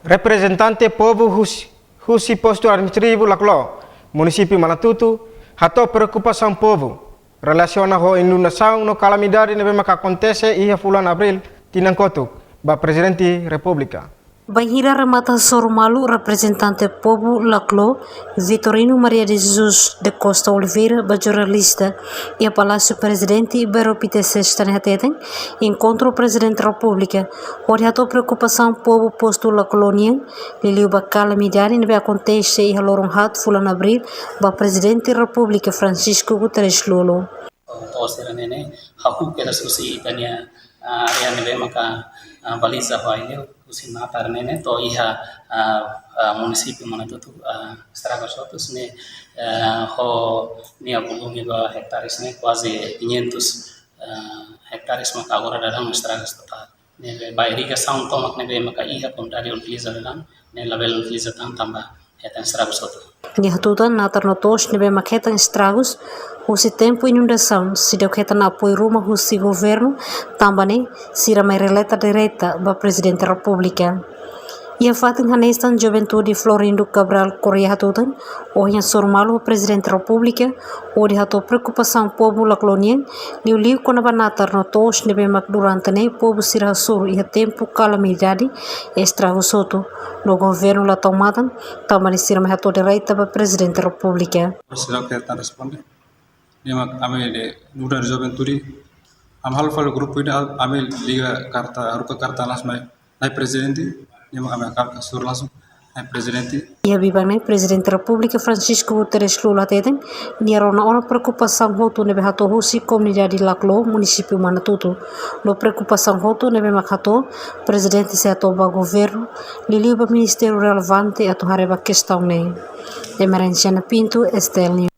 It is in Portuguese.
Representante povo Husi posto administrativo Laclo, município Manatutu, hatou preocupação povo relaciona com inundação no calamidade neve que acontece e fulano abril tinangkotu ba presidente república. Bahira Ramata Sormalu, representante povo Laclo, Vitorino Maria de Jesus de Costa Oliveira, jornalista, e a Palácio Presidente Beropitese Stanhateten, encontrou o Presidente da República, onde a preocupação povo posto la colônia, liliu ba calamidade neve acontece e haloron hat fulano abril, ba Presidente da República Francisco Guterres Lolo. Nene haku kera susi tanya area nebe maka baliza baile usi natar nene to iha município Manatutu estraga sotos ne ho nia volume ba hectares ne quase 500 hectares maka agora dalam estragas total nebe ba irrigação tomak nebe maka iha kontari utiliza dalam ne label utiliza tambah hetan estragos soto Nyahtutan natar notos nebe maketan estragos Husi tempo inundação, se deu que na apoio rumah husi governo, também se ramai relata direta ba Presidente da República. E a fatin hanestan Juventude Florindo Cabral Correia hatutan, ou sormal o Presidente da República, ou de hato preocupação povo la colônia, liu quando banatar notos nebe mak durante ne povo sira sur e a tempo calamidade estrago soto no governo la tomadan, também se ramai hato direta ba Presidente da República. Ame nuda Juventude hal grupo ini ame liga karta langsung naik presidente ame karta sur langsung naik presidente. E bibane Presidente da República Francisco Guterres Lula teten niarona ona preocupação hotu nebe hato husi comunidade Laclo município Manatutu no preocupação hotu nebe makato presidente se ato ba governo liliu ba ministério relevante ato hareba questão ne Emerenciana Pinto Estelni